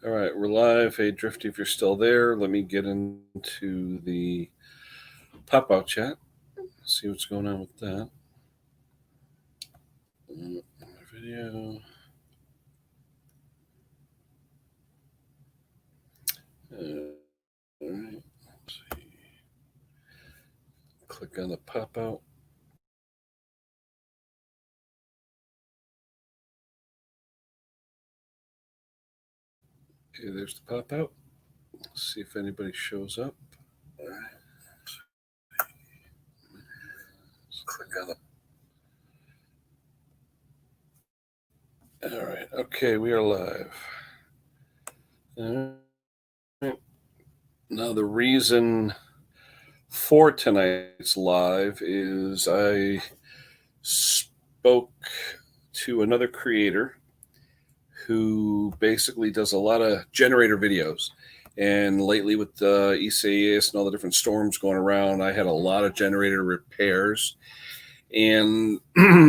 All right, we're live. Hey, Drifty, if you're still there, let me get into the pop-out chat. See what's going on with that. Video. All right. Let's see. Click on the pop-out. Okay, there's the pop-out. Let's see if anybody shows up. All right. Let's click on the. All right. Okay, we are live. All right. Now the reason for tonight's live is I spoke to another creator who basically does a lot of generator videos. And lately with the ECAS and all the different storms going around, I had a lot of generator repairs. And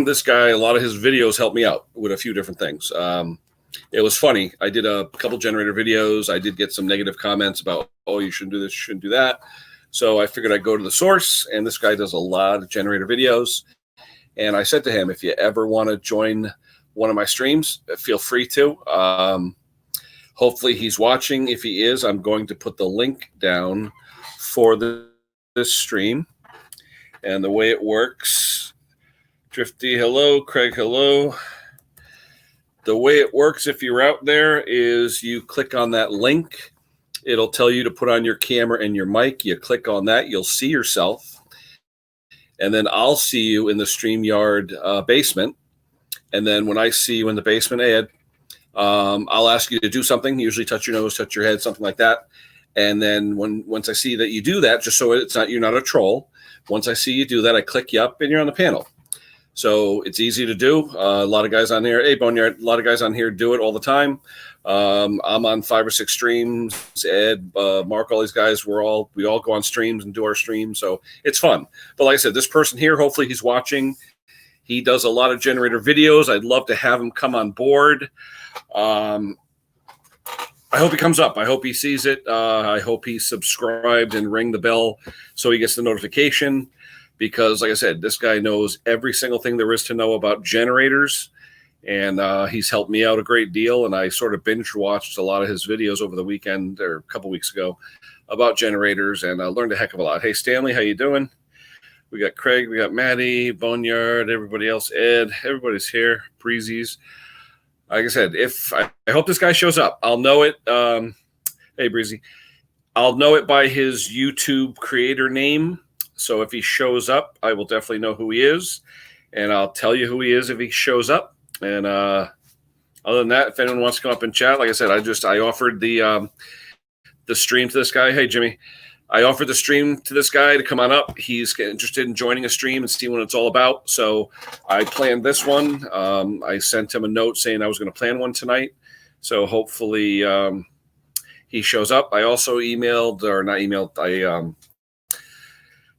this guy, a lot of his videos helped me out with a few different things. It was funny. I did a couple generator videos. I did get some negative comments about, oh, you shouldn't do this, you shouldn't do that. So I figured I'd go to the source, and this guy does a lot of generator videos. And I said to him, if you ever want to join one of my streams, feel free to. Hopefully he's watching. If he is, I'm going to put the link down for this stream. And the way it works, Drifty, hello. Craig, hello. The way it works, if you're out there, is you click on that link. It'll tell you to put on your camera and your mic. You click on that, you'll see yourself. And then I'll see you in the StreamYard basement. And then when I see you in the basement, Ed, I'll ask you to do something, usually touch your nose, touch your head, something like that. And then once I see that you do that, just so you're not a troll, once I see you do that, I click you up and you're on the panel. So it's easy to do. A lot of guys on here, hey, Boneyard, a lot of guys on here do it all the time. I'm on 5 or 6 streams. Ed, Mark, all these guys, we all go on streams and do our streams. So it's fun. But like I said, this person here, hopefully he's watching. He does a lot of generator videos. I'd love to have him come on board. I hope he comes up. I hope he sees it. I hope he's subscribed and ring the bell so he gets the notification. Because, like I said, this guy knows every single thing there is to know about generators. And he's helped me out a great deal. And I sort of binge watched a lot of his videos over the weekend or a couple weeks ago about generators. And I learned a heck of a lot. Hey, Stanley, how you doing? We got Craig, we got Maddie, Boneyard, everybody else, Ed, everybody's here, Breezies. Like I said, I hope this guy shows up. I'll know it. Hey, Breezy. I'll know it by his YouTube creator name. So if he shows up, I will definitely know who he is. And I'll tell you who he is if he shows up. And other than that, if anyone wants to come up and chat, like I said, I offered the stream to this guy. Hey, Jimmy. I offered the stream to this guy to come on up. He's interested in joining a stream and seeing what it's all about. So I planned this one. I sent him a note saying I was going to plan one tonight. So hopefully he shows up. I also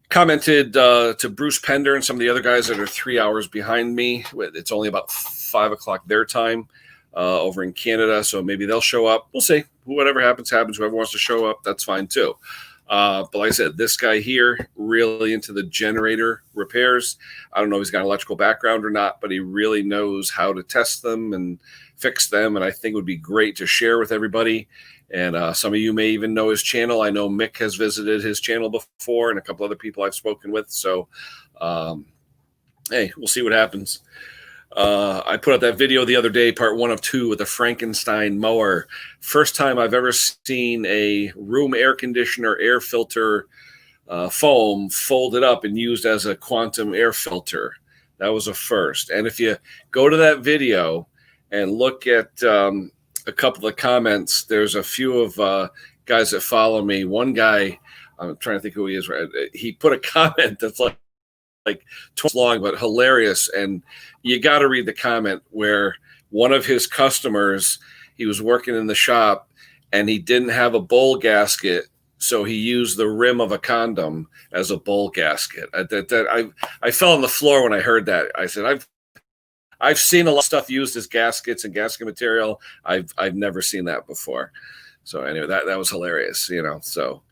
commented to Bruce Pender and some of the other guys that are 3 hours behind me. It's only about 5 o'clock their time over in Canada. So maybe they'll show up. We'll see. Whatever happens. Whoever wants to show up, that's fine too. But like I said, this guy here, really into the generator repairs. I don't know if he's got an electrical background or not, but he really knows how to test them and fix them. And I think it would be great to share with everybody. And some of you may even know his channel. I know Mick has visited his channel before and a couple other people I've spoken with. So, hey, we'll see what happens. I put out that video the other day, part 1 of 2 with the Frankenstein mower. First time I've ever seen a room air conditioner air filter foam folded up and used as a quantum air filter. That was a first. And if you go to that video and look at a couple of comments, there's a few of guys that follow me. One guy, I'm trying to think who he is. He put a comment that's like 12 long, but hilarious. And you got to read the comment where one of his customers, he was working in the shop and he didn't have a bowl gasket. So he used the rim of a condom as a bowl gasket. I fell on the floor when I heard that. I said, I've seen a lot of stuff used as gaskets and gasket material. I've never seen that before. So anyway, that was hilarious, you know. So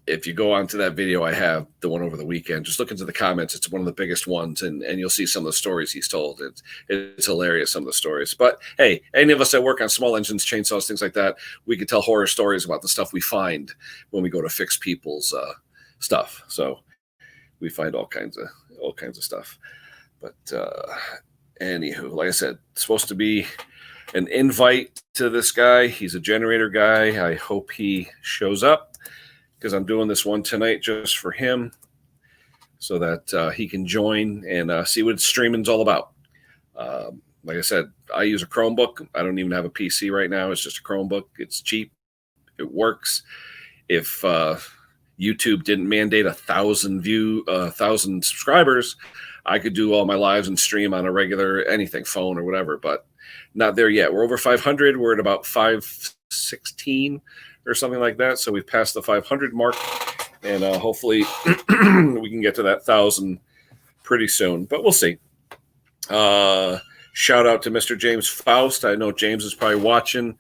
if you go onto that video, I have the one over the weekend. Just look into the comments. It's one of the biggest ones, and you'll see some of the stories he's told. It's hilarious, some of the stories. But hey, any of us that work on small engines, chainsaws, things like that, we could tell horror stories about the stuff we find when we go to fix people's stuff. So we find all kinds of stuff. But anywho, like I said, it's supposed to be an invite to this guy. He's a generator guy. I hope he shows up, because I'm doing this one tonight just for him, so that he can join and see what streaming's all about. Like I said, I use a Chromebook. I don't even have a PC right now. It's just a Chromebook. It's cheap. It works. If YouTube didn't mandate 1,000 subscribers, I could do all my lives and stream on a regular anything, phone or whatever, but not there yet. We're over 500. We're at about 516 or something like that. So we've passed the 500 mark, and hopefully we can get to that 1,000 pretty soon, but we'll see. Shout out to Mr. James Faust. I know James is probably watching.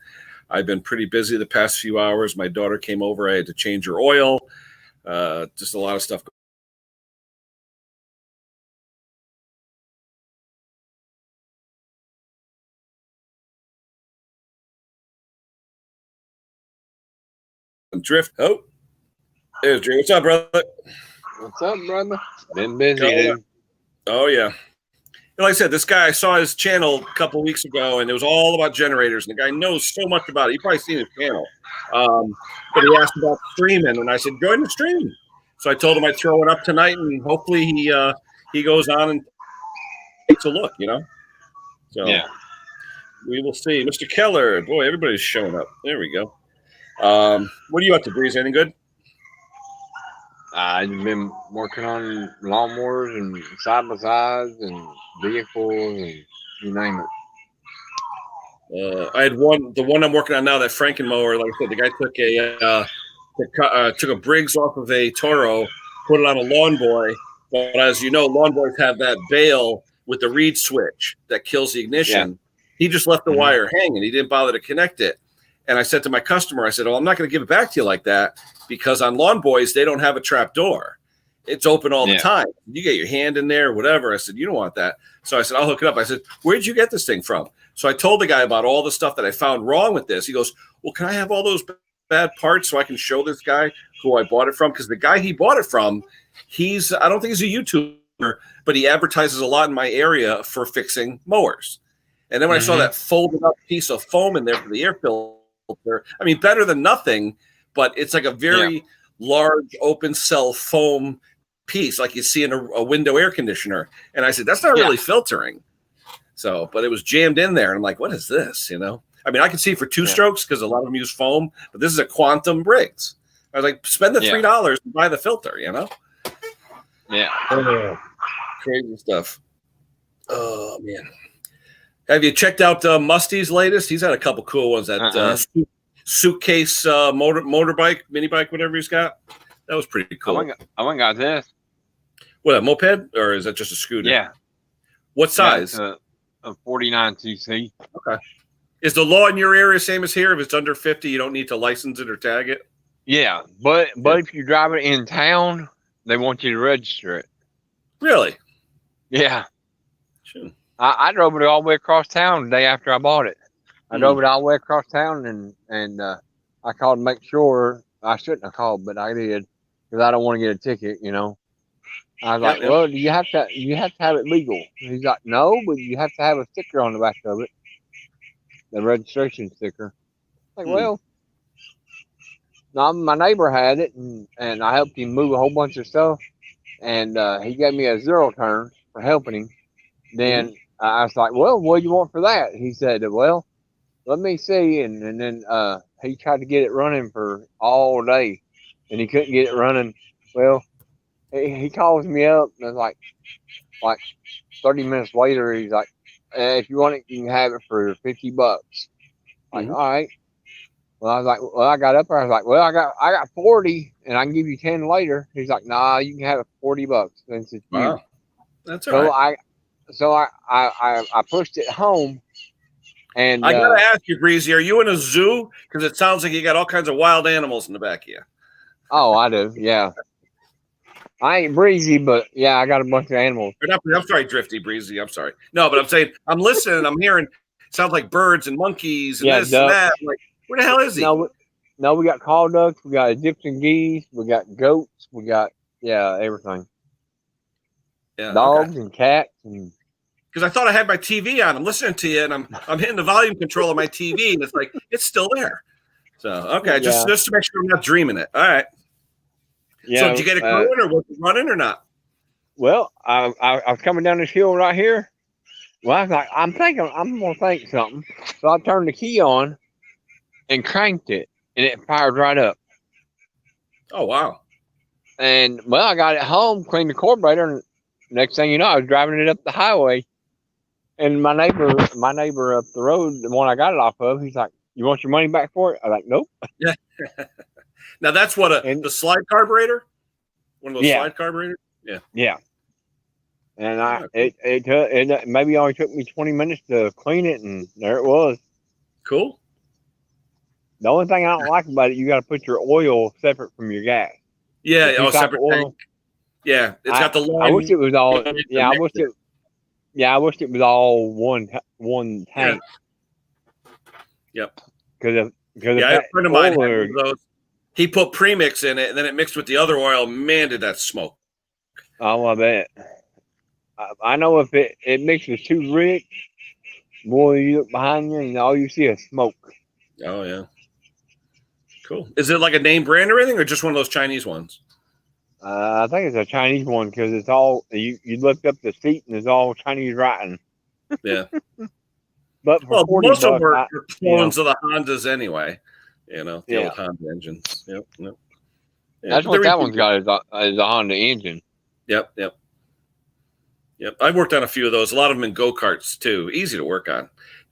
I've been pretty busy the past few hours. My daughter came over. I had to change her oil. Just a lot of stuff. Drift. Oh, there's Drew. What's up, brother? What's up, brother? Been busy, dude. Oh, yeah. Like I said, this guy, I saw his channel a couple of weeks ago, and it was all about generators. And the guy knows so much about it. You've probably seen his channel. But he asked about streaming, and I said, join the stream. So I told him I'd throw it up tonight, and hopefully he goes on and takes a look, you know? So yeah, we will see. Mr. Keller, boy, everybody's showing up. There we go. What are you up to, Breeze? Anything good? I've been working on lawnmowers and side-by-sides and vehicles and you name it. I had the one I'm working on now, that Frankenmower. Like I said, the guy took a Briggs off of a Toro, put it on a Lawn Boy. But as you know, Lawn Boys have that bail with the reed switch that kills the ignition. Yeah. He just left the wire hanging. He didn't bother to connect it. And I said to my customer, I said, well, I'm not going to give it back to you like that, because on Lawn Boys, they don't have a trap door. It's open all the time. You get your hand in there, whatever. I said, you don't want that. So I said, I'll hook it up. I said, where'd you get this thing from? So I told the guy about all the stuff that I found wrong with this. He goes, well, can I have all those bad parts so I can show this guy who I bought it from? Because the guy he bought it from, I don't think he's a YouTuber, but he advertises a lot in my area for fixing mowers. And then when I saw that folded up piece of foam in there for the air filter, I mean, better than nothing, but it's like a very large open cell foam piece like you see in a window air conditioner. And I said, that's not really filtering. So, but it was jammed in there. And I'm like, what is this? You know, I mean, I can see for two strokes because a lot of them use foam, but this is a quantum Briggs. I was like, spend the $3 and buy the filter, you know? Yeah. Crazy stuff. Oh, man. Have you checked out Musty's latest? He's had a couple cool ones. That suitcase motorbike, mini bike, whatever he's got. That was pretty cool. I went and got this. What, a moped? Or is that just a scooter? Yeah. What size? A 49cc. Okay. Is the law in your area same as here? If it's under 50, you don't need to license it or tag it? Yeah, but if you drive it in town, they want you to register it. Really? Yeah. Sure. I drove it all the way across town the day after I bought it. I drove it all the way across town, and I called to make sure. I shouldn't have called, but I did, because I don't want to get a ticket, you know. I was like, well, you have to have it legal. And he's like, no, but you have to have a sticker on the back of it, the registration sticker. Like, well, no, my neighbor had it, and I helped him move a whole bunch of stuff, and he gave me a 0 turn for helping him. Then I was like, well, what do you want for that? He said, well, let me see. And then he tried to get it running for all day, and he couldn't get it running. Well, he calls me up, and like 30 minutes later, he's like, if you want it, you can have it for $50. Like, all right. Well, I was like, well, I got up there. I was like, well, I got 40, and I can give you 10 later. He's like, nah, you can have it for $40. And I said, wow, that's all right. so I pushed it home, and I gotta ask you, Breezy, are you in a zoo? Because it sounds like you got all kinds of wild animals in the back of you. oh, I do, yeah. I ain't breezy, but yeah, I got a bunch of animals. Or not, I'm sorry, Drifty, Breezy. I'm sorry. No, but I'm saying I'm listening. I'm hearing. Sounds like birds and monkeys and Yeah, this and that. ducks. I'm like, where the hell is he? No, we got call ducks, we got Egyptian geese, we got goats, we got everything. Yeah, okay. Dogs and cats and Because I thought I had my TV on. I'm listening to you, and I'm hitting the volume control of my TV, and it's like it's still there. So okay, just yeah, to make sure I'm not dreaming it. All right. So yeah. did you get it going, or was it running, or not? Well, I was coming down this hill right here. Well, I was like, I'm gonna think something. So I turned the key on and cranked it, and it fired right up. Oh wow. And well, I got it home, cleaned the carburetor, and next thing you know, I was driving it up the highway. And my neighbor up the road, the one I got it off of, he's like, "You want your money back for it?" I'm like, "Nope." Yeah. Now that's what And the slide carburetor. One of those yeah, slide carburetors. Yeah. yeah. And Oh, cool. it maybe only took me 20 minutes to clean it, and there it was. Cool. The only thing I don't like about it, you got to put your oil separate from your gas. Yeah. The two Oh, type of separate tank. oil. Yeah, it's got the I wish line. it was all. to Yeah, mix it. I wish it was all one Yeah. tank. Yep. Because Yeah, I had a friend of mine had one oil. of those. He put premix in it, and then it mixed with the other oil. Man, did that smoke! Oh, I bet. I know if it mixes too rich, boy, you look behind you and all you see is smoke. Oh yeah, cool. Is it like a name brand or anything, or just one of those Chinese ones? I think it's a Chinese one because it's all you looked up the seat and it's all Chinese writing. Yeah. But for Well, 40 most of them bucks, are clones of the Hondas anyway. You know, the yeah, old Honda engines. Yep. Yep. Yeah, that's but what they're that easy. one's got is a Honda engine. Yep. Yep. Yep. I worked on a few of those. A lot of them in go karts too. Easy to work on.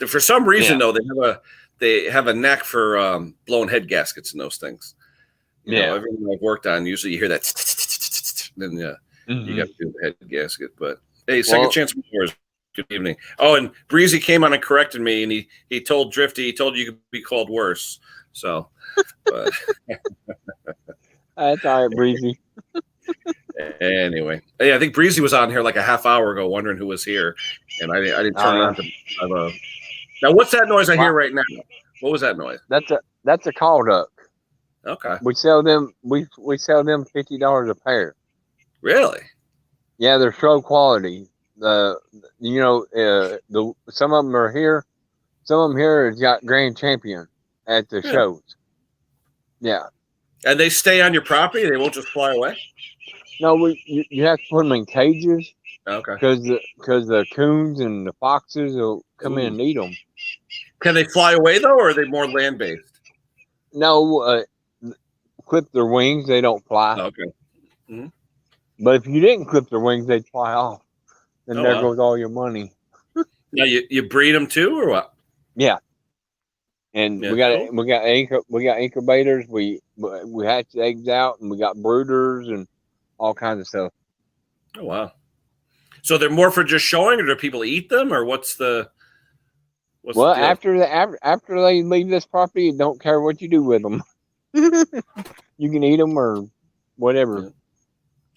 For some reason, Yeah, though, they have a knack for blowing head gaskets in those things. You know, yeah. everything I've worked on, usually you hear that, then you got to do the head gasket. But hey, second Well, chance Mowers. Good evening. Oh, and Breezy came on and corrected me, and he told Drifty, he told you could be called worse. So, but that's all right, Breezy. anyway, hey, I think Breezy was on here like a half hour ago, wondering who was here, and I didn't turn it on to have a. Now, what's that noise I hear right now? What was that noise? That's a call duck. Okay, We sell them. We sell them $50 a pair. really? Yeah, they're show quality. The some of them are here. Some of them here has got grand champion at the Yeah. shows. Yeah. And they stay on your property; they won't just fly away. No, you have to put them in cages Okay. because the coons and the foxes will come in Ooh. and eat them. Can they fly away though, or are they more land based? No, clip their wings, they don't fly. Okay. Mm-hmm. But if you didn't clip their wings, they'd fly off. And there Wow. goes all your money. Now you breed them too, or what? Yeah. And Yeah, cool. we got incubators. We hatch eggs out, and we got brooders and all kinds of stuff. Oh wow. So they're more for just showing, or do people eat them, or what's the deal? After they leave this property, don't care what you do with them. You can eat them or whatever. Yeah.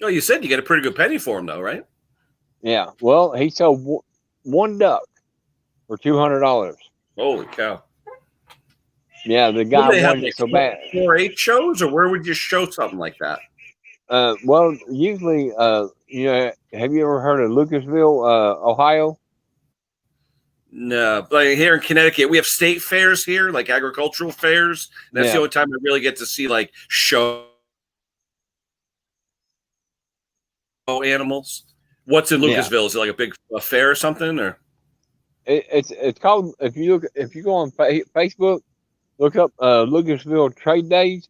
Oh, you said you get a pretty good penny for them, though, right? Yeah. Well, he sold one duck for $200. Holy cow! Yeah, the guy wanted it so bad. 4-H shows, or where would you show something like that? Well, usually, have you ever heard of Lucasville, Ohio? No, like here in Connecticut, we have state fairs here, like agricultural fairs. That's the only time I really get to see like show animals. What's in Lucasville? Is it like a big fair or something, or? It's called if you go on Facebook, look up Lucasville Trade Days,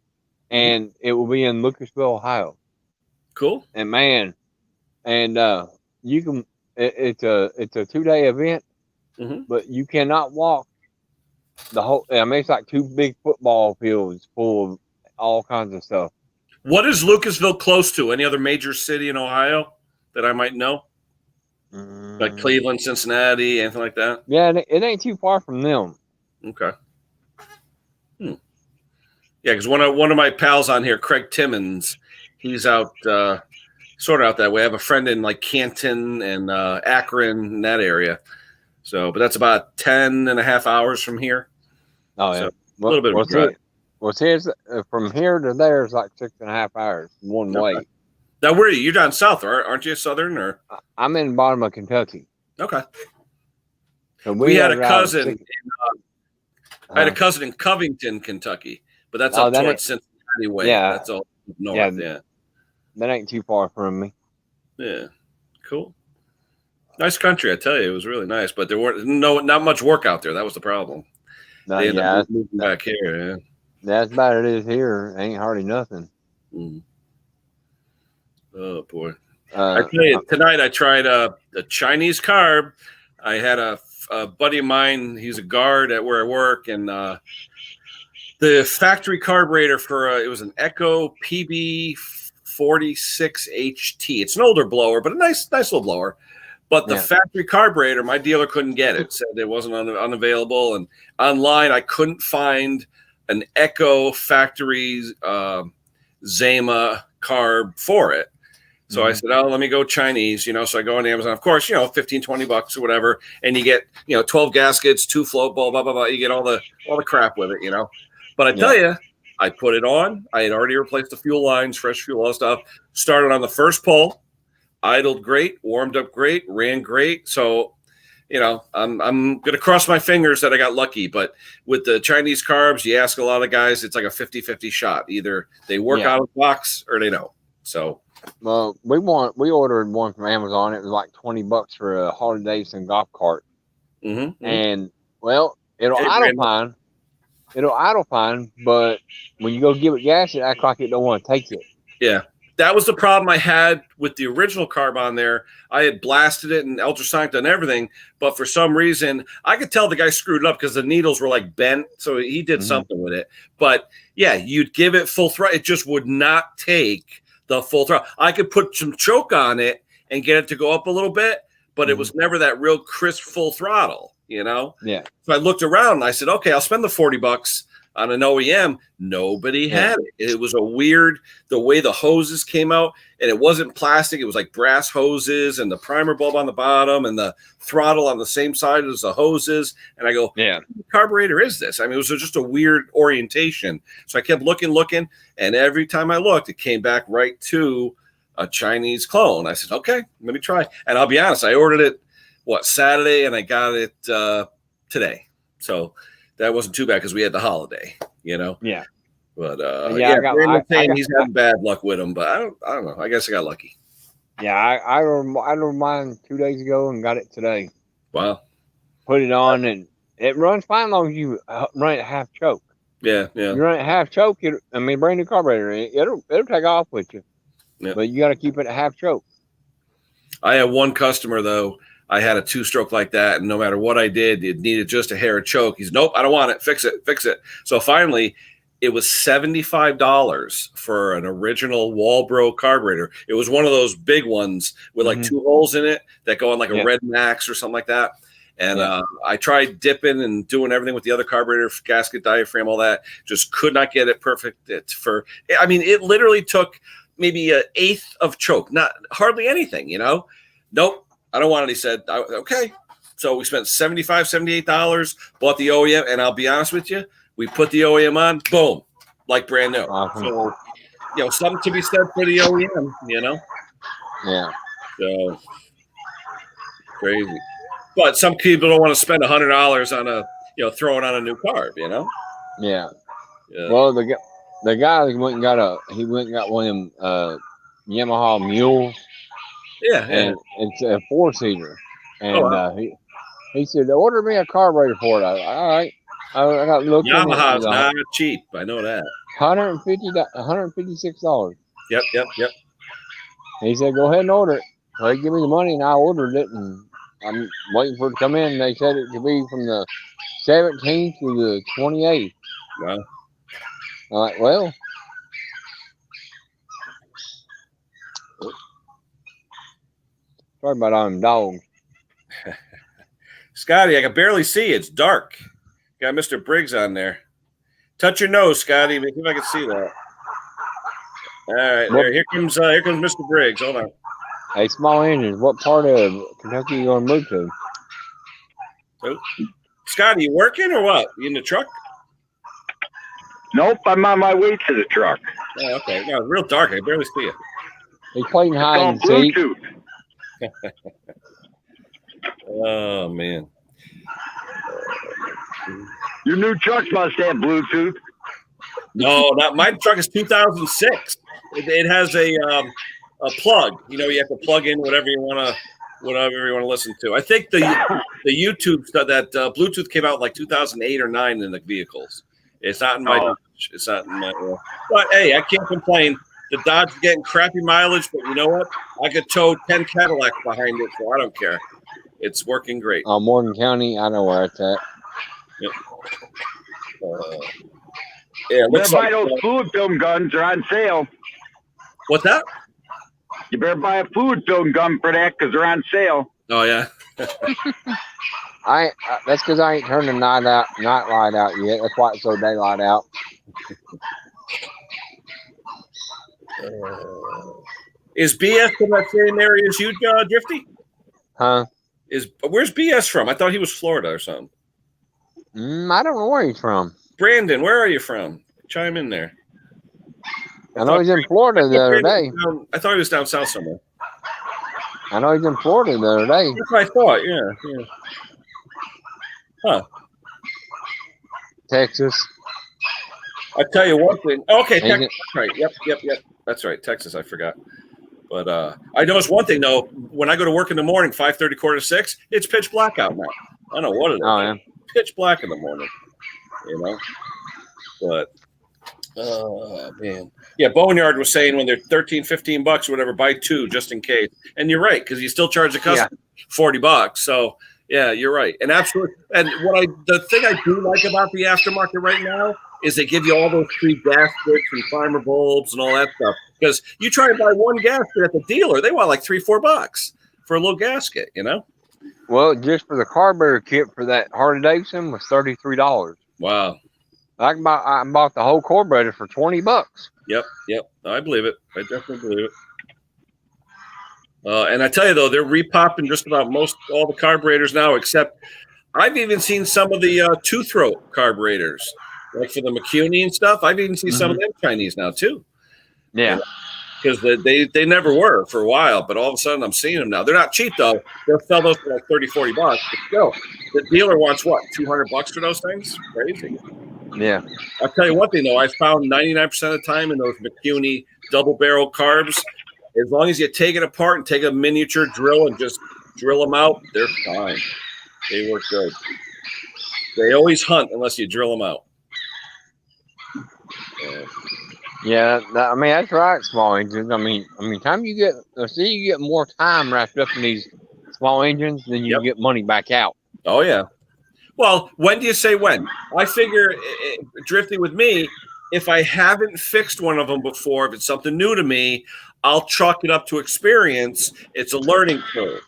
and it will be in Lucasville, Ohio. Cool. And man, and you can it's a 2-day event, but you cannot walk the whole. I mean, it's like 2 big football fields full of all kinds of stuff. What is Lucasville close to? Any other major city in Ohio that I might know? Like Cleveland, Cincinnati, anything like that? Yeah, it ain't too far from them. Okay. Yeah, because one of my pals on here, Craig Timmons, he's out sort of out that way. I have a friend in like Canton and Akron in that area. So, but that's about 10 and a half hours from here. Oh So yeah. a little bit of a drive. His from here to there is like 6.5 hours one way. Now, where are you? You're down south, aren't you? Southern or? I'm in the bottom of Kentucky. Okay. So We had a cousin. I had a cousin in Covington, Kentucky, but that's up towards Cincinnati way. Yeah, that's all north. Yeah, that ain't too far from me. Yeah, cool. Nice country, I tell you, it was really nice. But there weren't not much work out there. That was the problem. They ended up moving back here. Yeah, that's about it is here. Ain't hardly nothing. Mm. Oh boy! I tell you, tonight I tried a Chinese carb. I had a buddy of mine. He's a guard at where I work, and the factory carburetor for it was an Echo PB46HT. It's an older blower, but a nice little blower. But the factory carburetor, my dealer couldn't get it. Said it wasn't unavailable, and online I couldn't find an Echo factory Zama carb for it. So I said, oh, let me go Chinese, so I go on Amazon, of course, $15, $20 or whatever. And you get, 12 gaskets, 2 float, blah, blah, blah, blah. You get all the crap with it, But I tell you, I put it on. I had already replaced the fuel lines, fresh fuel, all that stuff. Started on the first pull, idled great, warmed up great, ran great. So, I'm going to cross my fingers that I got lucky. But with the Chinese carbs, you ask a lot of guys, it's like a 50-50 shot. Either they work out of the box or they don't. So. Well, we ordered one from Amazon. It was like $20 for a Harley Davidson golf cart. And well, it'll idle fine. It'll idle fine, but when you go give it gas, it acts like it don't want to take it. Yeah, that was the problem I had with the original carb on there. I had blasted it and ultrasonic and everything, but for some reason, I could tell the guy screwed it up because the needles were like bent, so he did something with it. But yeah, you'd give it full throttle, it just would not take the full throttle. I could put some choke on it and get it to go up a little bit, but it was never that real crisp full throttle, Yeah. So I looked around and I said, okay, I'll spend the $40 on an OEM. Nobody had it. It was a weird, the way the hoses came out, and it wasn't plastic. It was like brass hoses and the primer bulb on the bottom and the throttle on the same side as the hoses. And I go, what carburetor is this? I mean, it was just a weird orientation. So I kept looking, and every time I looked, it came back right to a Chinese clone. I said, okay, let me try. And I'll be honest, I ordered it, Saturday, and I got it today. So that wasn't too bad because we had the holiday, Yeah. But Brandon's saying he's had bad luck with them, but I don't know. I guess I got lucky. Yeah, I ordered mine 2 days ago and got it today. Wow. Put it on and it runs fine as long as you run it half choke. Yeah. You run it half choke, brand new carburetor, it'll take off with you. Yeah. But you got to keep it at half choke. I had one customer though. I had a 2-stroke like that, and no matter what I did, it needed just a hair of choke. He's, nope, I don't want it. Fix it. So finally, it was $75 for an original Walbro carburetor. It was one of those big ones with like 2 holes in it that go on like a Red Max or something like that. And I tried dipping and doing everything with the other carburetor, gasket, diaphragm, all that. Just could not get it perfect. It literally took maybe 1/8 of choke, not hardly anything, Nope. I don't want it. He said, okay. So we spent $75, $78, bought the OEM, and I'll be honest with you, we put the OEM on, boom, like brand new. So, something to be said for the OEM, Yeah. So, crazy. But some people don't want to spend $100 on throwing on a new carb, Yeah. Well, the guy went and got one of them Yamaha mules. Yeah. And it's a 4-seater. And he said, order me a carburetor for it. All right. I got looking. Yamaha's not cheap. I know that. $156. Yep. He said, go ahead and order it. So he gave me the money, and I ordered it, and I'm waiting for it to come in. They said it could be from the 17th to the 28th. Wow. I'm like, well. Sorry about all them dogs. Scotty, I can barely see. It's dark. Got Mr. Briggs on there. Touch your nose, Scotty. See if I can see that. All right, there. Here comes Mr. Briggs. Hold on. Hey, small engines. What part of Kentucky you gonna move to? Oh. Scotty, you working or what? You in the truck? Nope, I'm on my way to the truck. Oh, okay. No, it's real dark. I barely see it. He's playing hide and It's called seek. Bluetooth. Oh man. Your new truck must have Bluetooth. No, not my truck is 2006. It has a plug. You know, you have to plug in whatever you want to listen to. I think the YouTube stuff that Bluetooth came out like 2008 or 9 in the vehicles. It's not in my. It's not in my. But hey, I can't complain. The Dodge is getting crappy mileage, but you know what? I could tow 10 Cadillacs behind it, so I don't care. It's working great. Morgan County, I know where it's at. Yep. Yeah, You better buy those fluid film guns. They're on sale. What's that? You better buy a fluid film gun for that because they're on sale. Oh yeah. That's because I ain't turned the night light out yet. That's why it's so daylight out. Is BS in that same area as you, Drifty? Huh? Where's BS from? I thought he was Florida or something. I don't know where he's from. Brandon, where are you from? Chime in there. I know he's in Florida the other day. I thought he was down south somewhere. I know he's in Florida the other day. That's what I thought. Yeah. Huh. Texas. I tell you one thing. Okay, Texas. That's right. Yep. That's right. Texas. I forgot. But I noticed one thing though. When I go to work in the morning, 5:30, 5:45, it's pitch black out now. I don't know what it is. Oh yeah. Pitch black in the morning. You know. But man. Yeah, Boneyard was saying when they're $13-15 or whatever, buy 2 just in case. And you're right, because you still charge the customer $40. So yeah, you're right. And absolutely. And the thing I do like about the aftermarket right now is they give you all those free gaskets and primer bulbs and all that stuff. Because you try to buy one gasket at the dealer, they want like $3-4 for a little gasket, you know? Well, just for the carburetor kit for that Harley Davidson was $33. Wow. I bought the whole carburetor for $20. Yep. I believe it. I definitely believe it. And I tell you though, they're repopping just about all the carburetors now, except I've even seen some of the two-throat carburetors, like for the McCuney and stuff. I've even seen some of them Chinese now too. Yeah. Because they never were for a while, but all of a sudden I'm seeing them now. They're not cheap though. They'll sell those for like $30-40, but still, the dealer wants what, $200 for those things? Crazy. Yeah. I'll tell you one thing though, I found 99% of the time in those McCuney double barrel carbs, as long as you take it apart and take a miniature drill and just drill them out, they're fine. They work good. They always hunt unless you drill them out. Yeah, I mean that's right. Small engines. I mean, you get more time wrapped up in these small engines than you get money back out. Oh yeah. Well, when do you say when? I figure, Drifty with me, if I haven't fixed one of them before, if it's something new to me, I'll chalk it up to experience. It's a learning curve.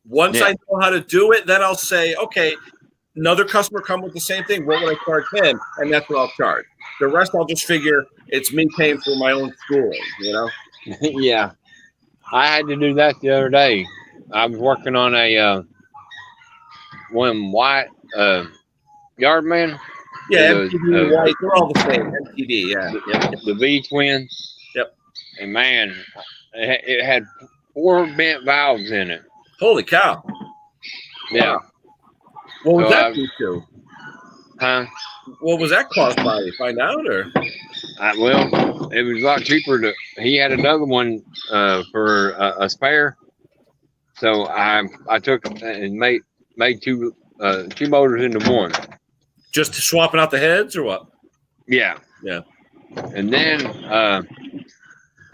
Once I know how to do it, then I'll say, okay, another customer come with the same thing. What would I charge him? And that's what I'll charge. The rest I'll just figure it's me paying for my own schooling, you know? Yeah. I had to do that the other day. I was working on a one white Yardman. Yeah, MTD, white, they're all the same. MTD, yeah. The V twin. Yep. And man, it had 4 bent valves in it. Holy cow. Yeah. Wow. What was that due to? Huh? What was that caused by? You find out, or? Well, it was a lot cheaper he had another one for a spare. So I took and made 2 motors into one. Just swapping out the heads or what? Yeah. And then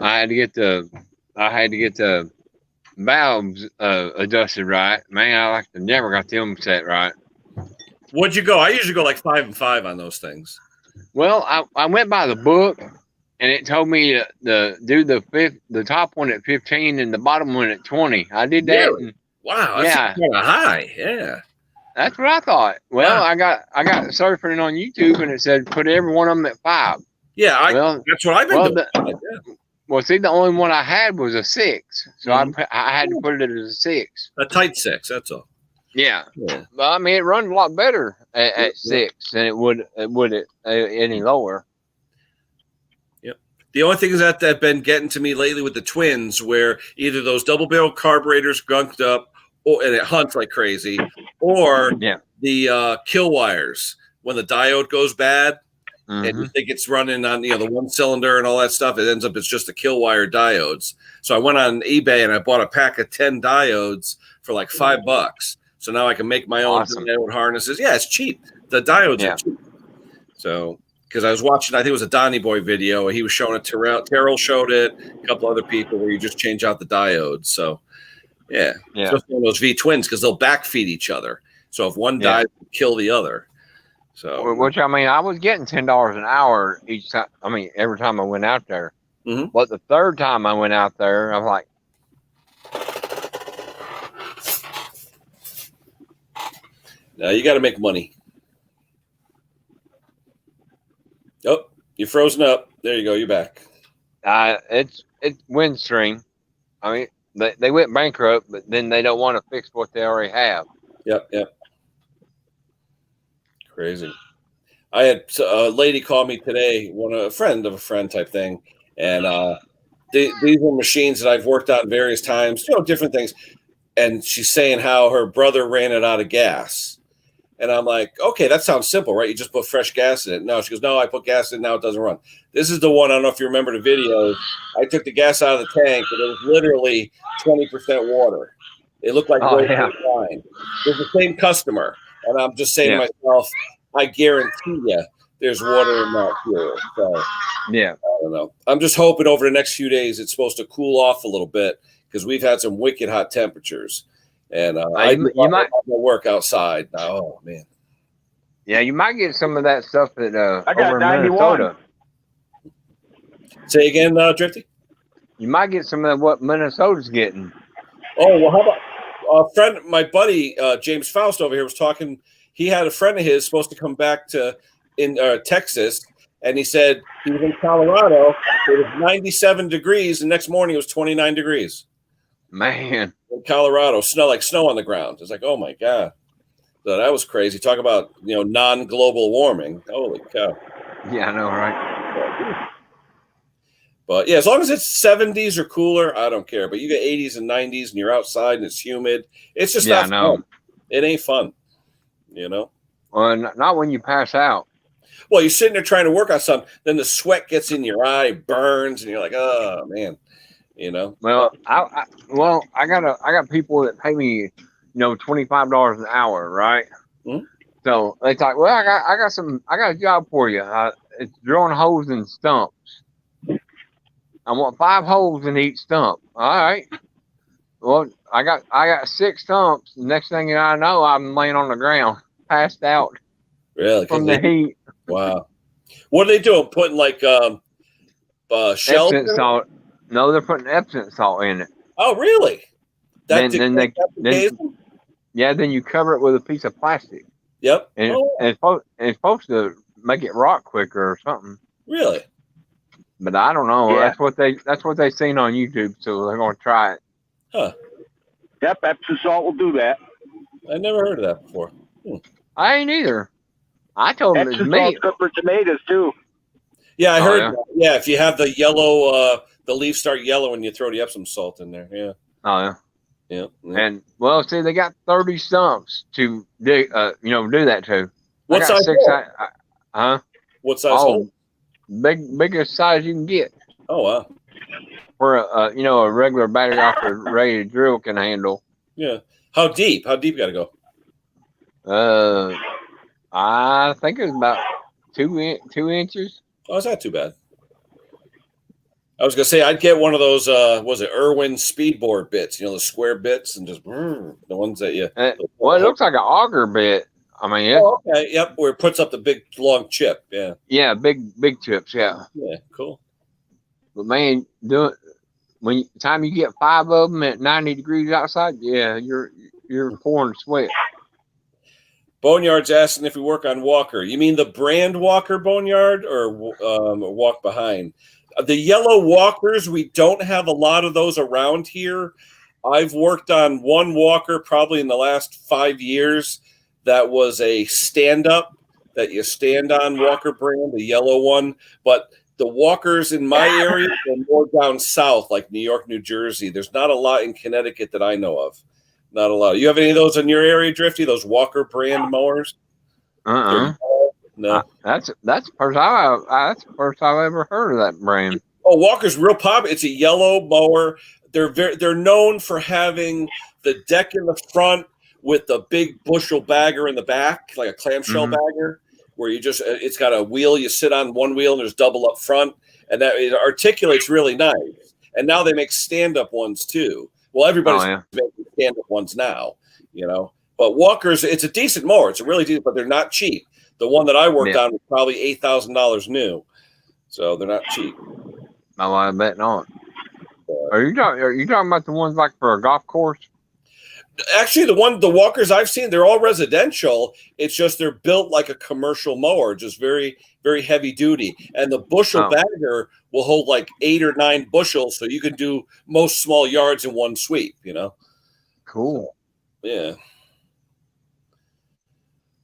I had to get the valves adjusted right. Man, I never got them set right. What'd you go? I usually go like 5 and 5 on those things. Well, I went by the book, and it told me to do the top one at 15 and the bottom one at 20. I did that. Really? Wow, that's kind of high. Yeah. That's what I thought. Well, Wow. I got surfing it on YouTube, and it said put every one of them at 5. Yeah, Well, that's what I've been well, doing. well, see, the only one I had was a 6, so Mhm. I had to put it as a 6. A tight 6, that's all. Yeah. Yeah. But I mean, it runs a lot better at Yeah. 6 than it would any lower. Yep. The only thing is that have been getting to me lately with the twins, where either those double barrel carburetors gunked up, and it hunts like crazy, or Yeah. the kill wires when the diode goes bad. And you Mm-hmm. think it's running on the one cylinder and all that stuff. It ends up it's just the kill wire diodes. So I went on eBay and I bought a pack of 10 diodes for like $5. So now I can make my own Awesome. diode harnesses. Yeah, it's cheap. The diodes are cheap. So because I was watching, I think it was a Donnie Boy video. He was showing it. Terrell showed it. A couple other people where you just change out the diodes. So yeah. Just one of those V twins because they'll backfeed each other. So if one dies, it'll kill the other. So, which I mean, I was getting $10 an hour each time. I mean, every time I went out there. Mm-hmm. But the third time I went out there, I'm like, now you got to make money. Oh, you're frozen up. There you go. You're back. It's Windstream. I mean, they went bankrupt, but then they don't want to fix what they already have. Yep. Crazy. I had a lady call me today, a friend of a friend type thing, and these are machines that I've worked on various times, different things. And she's saying how her brother ran it out of gas, and I'm like, okay, that sounds simple, right? You just put fresh gas in it. No, she goes, no, I put gas in, now it doesn't run. This is the one. I don't know if you remember the videos. I took the gas out of the tank, and it was literally 20% water. It looked like wine. It was the same customer, and I'm just saying to myself, I guarantee you there's water in that fuel. So, I don't know. I'm just hoping over the next few days it's supposed to cool off a little bit because we've had some wicked hot temperatures. And you might work outside. Oh, man. Yeah, you might get some of that stuff that I got over in 91. Minnesota. Say again, Drifty? You might get some of what Minnesota's getting. Oh, well, how about a friend, my buddy, James Faust over here was talking. He had a friend of his supposed to come back in Texas, and he said he was in Colorado. It was 97 degrees, and next morning it was 29 degrees. Man. In Colorado, snow on the ground. It's like, oh, my God. So that was crazy. Talk about, non-global warming. Holy cow. Yeah, I know, right? But, yeah, as long as it's 70s or cooler, I don't care. But you get 80s and 90s, and you're outside, and it's humid. It's just not fun. It ain't fun. Well, not when you pass out. Well, you're sitting there trying to work on something, then the sweat gets in your eye, burns, and you're like, oh man, Well, I got people that pay me, $25 an hour, right? Mm-hmm. So they talk. Well, I got a job for you. It's drilling holes in stumps. I want 5 holes in each stump. All right. Well, I got 6 stumps. The next thing I know, I'm laying on the ground, passed out. Really? From the heat. Wow. What are they doing? Putting like shells? Epsom salt. No, they're putting Epsom salt in it. Oh, really? Then you cover it with a piece of plastic. Yep. And it's supposed to make it rot quicker or something. Really? But I don't know. Yeah. That's what they seen on YouTube, so they're gonna try it. Huh. Yep, Epsom salt will do that. I never heard of that before. I ain't either. I told them it's Epsom me. salt's good for tomatoes too. Yeah, I heard. Yeah, if you have the yellow, the leaves start yellow when you throw the Epsom salt in there. Yeah. Oh yeah. Yeah. And see, they got 30 stumps to do that to. What size? 6. What size? Oh, biggest size you can get. Oh wow. For a regular battery operated drill can handle. Yeah. How deep? How deep you got to go? I think it's about 2 inches. Oh, it's not too bad. I was gonna say I'd get one of those. Was it Irwin speedboard bits? The square bits, and just the ones that you. Well, it looks like an auger bit. I mean, okay, yep, where it puts up the big long chip. Yeah. Yeah, big chips. Yeah. Yeah, cool. But man, time you get 5 of them at 90 degrees outside, yeah, you're pouring sweat. Boneyard's asking if we work on Walker. You mean the brand Walker Boneyard or Walk Behind? The yellow Walkers, we don't have a lot of those around here. I've worked on one Walker probably in the last 5 years that was a stand-up that you stand on Walker brand, the yellow one. But the Walkers in my area are more down south, like New York, New Jersey. There's not a lot in Connecticut that I know of. Not a lot. You have any of those in your area, Drifty? Those Walker brand mowers? No. That's the first I've ever heard of that brand. Oh, Walker's real popular. It's a yellow mower. They're known for having the deck in the front with the big bushel bagger in the back, like a clamshell bagger, where it's got a wheel. You sit on one wheel and there's double up front, and that it articulates really nice. And now they make stand-up ones too. Well, everybody's making stand-up ones now, But Walker's, it's a decent mower. It's a really decent, but they're not cheap. The one that I worked on was probably $8,000 new, so they're not cheap. No, I bet not. Are you talking about the ones like for a golf course? Actually, the Walkers I've seen, they're all residential. It's just they're built like a commercial mower, just very, very heavy duty. And the bushel bagger will hold like 8 or 9 bushels, so you can do most small yards in one sweep. Cool. So, yeah.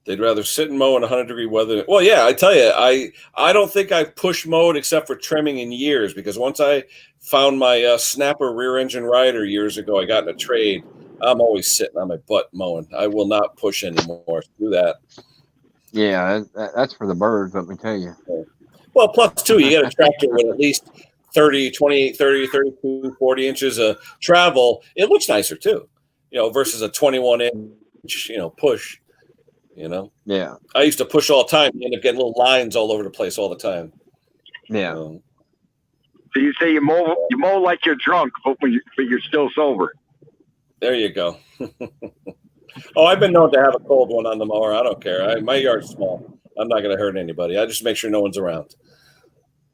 They'd rather sit and mow in 100-degree weather. Well, yeah, I tell you, I don't think I've push mowed except for trimming in years, because once I found my snapper rear engine rider years ago, I got in a trade. I'm always sitting on my butt mowing. I will not push anymore. Do that. Yeah, that's for the birds, let me tell you. Well, plus, too, you get a tractor with at least 28, 30, 32, 40 inches of travel. It looks nicer, too, versus a 21-inch, push. Yeah. I used to push all the time. You end up getting little lines all over the place all the time. Yeah. So you say you mow like you're drunk, but you're still sober. There you go. Oh, I've been known to have a cold one on the mower. I don't care. My yard's small. I'm not going to hurt anybody. I just make sure no one's around.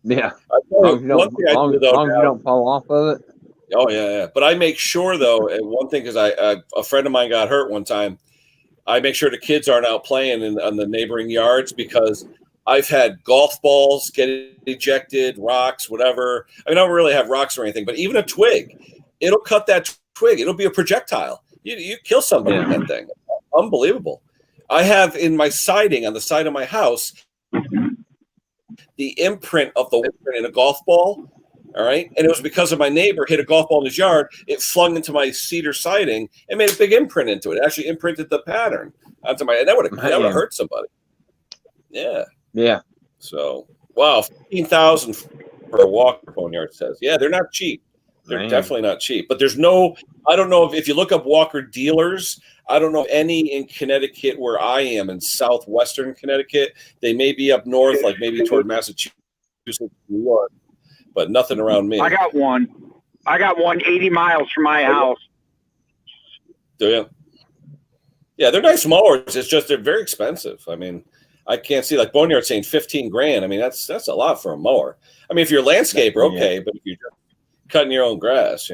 Yeah. As long as you don't fall off of it. Oh yeah. But I make sure though, and one thing is, a friend of mine got hurt one time. I make sure the kids aren't out playing on the neighboring yards, because I've had golf balls get ejected, rocks, whatever. I don't really have rocks or anything, but even a twig, it'll cut that twig. It'll be a projectile. You kill somebody with that thing. Unbelievable. I have in my siding on the side of my house the imprint of the imprint in a golf ball. All right. And it was because of my neighbor hit a golf ball in his yard. It flung into my cedar siding and made a big imprint into it. It actually imprinted the pattern onto and that would have hurt somebody. Yeah. Yeah. So, wow. $15,000 for a Walker Boneyard says. Yeah, they're not cheap. They're definitely not cheap. But I don't know if you look up Walker dealers, I don't know any in Connecticut where I am in southwestern Connecticut. They may be up north, like maybe toward Massachusetts, New York. But nothing around me. I got one 80 miles from my house. Do you? Yeah, they're nice mowers. It's just they're very expensive. I mean, I can't see like Boneyard saying $15,000. I mean, that's a lot for a mower. I mean, if you're a landscaper, okay, but if you're just cutting your own grass,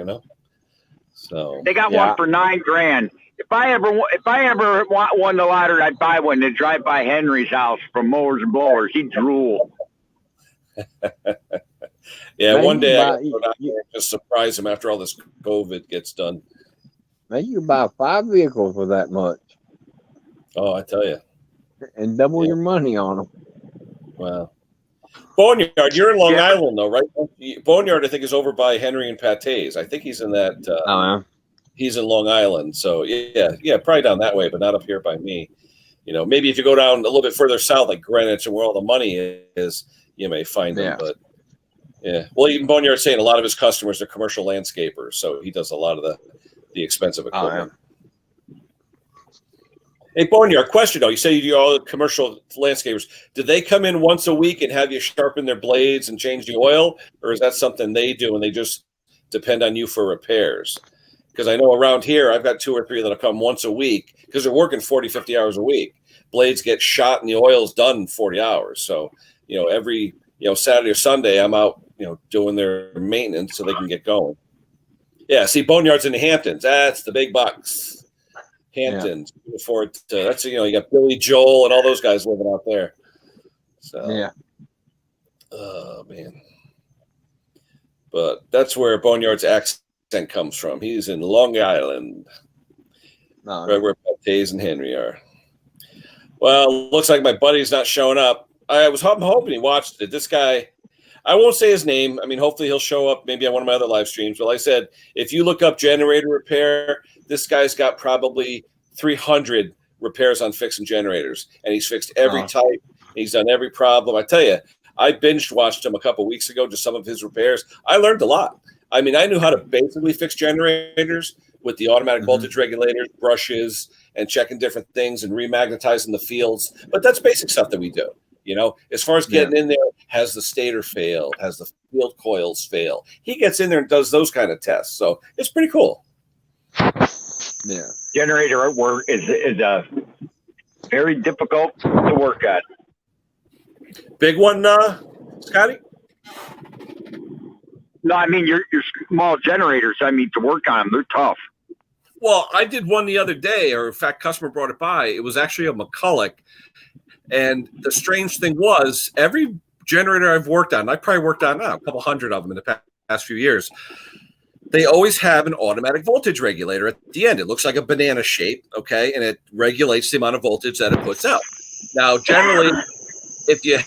So they got one for $9,000. If I ever won the lottery, I'd buy one to drive by Henry's house from Mowers and Blowers. He'd drool. Yeah, one day I just surprise him after all this COVID gets done. Man, you buy 5 vehicles for that much. Oh, I tell you. And double your money on them. Wow. Boneyard, you're in Long Island, though, right? Boneyard, I think, is over by Henry and Paté's. I think he's in that. He's in Long Island. So, yeah, probably down that way, but not up here by me. Maybe if you go down a little bit further south, like Greenwich and where all the money is, you may find them. But yeah, well, even Boneyard's saying a lot of his customers are commercial landscapers, so he does a lot of the expensive equipment. Hey, Boneyard, question though. You say you do all the commercial landscapers. Do they come in once a week and have you sharpen their blades and change the oil, or is that something they do and they just depend on you for repairs? Because I know around here I've got 2 or 3 that'll come once a week because they're working 40, 50 hours a week. Blades get shot and the oil's done in 40 hours. So, every Saturday or Sunday I'm out, doing their maintenance so they can get going. Yeah, see, Boneyard's in the Hamptons. That's the big bucks. Hamptons. That's you got Billy Joel and all those guys living out there. So Yeah. Oh man. But that's where Boneyard's accent comes from. He's in Long Island. Right where Taze and Henry are. Well, looks like my buddy's not showing up. I'm hoping he watched it. This guy, I won't say his name. I mean, hopefully he'll show up maybe on one of my other live streams. But like I said, if you look up generator repair, this guy's got probably 300 repairs on fixing generators. And he's fixed every type. He's done every problem. I tell you, I binge watched him a couple weeks ago, just some of his repairs. I learned a lot. I mean, I knew how to basically fix generators with the automatic voltage regulators, brushes, and checking different things and remagnetizing the fields. But that's basic stuff that we do. As far as getting in there, has the stator failed? Has the field coils failed? He gets in there and does those kind of tests. So it's pretty cool. Yeah. Generator work is very difficult to work at. Big one, Scotty? No, I mean your small generators. I mean, to work on them, they're tough. Well, I did one the other day, or in fact, customer brought it by. It was actually a McCulloch. And the strange thing was, every generator I've worked on, I probably worked on a couple hundred of them in the past few years, they always have an automatic voltage regulator at the end. It looks like a banana shape, okay? And it regulates the amount of voltage that it puts out. Now, generally, if you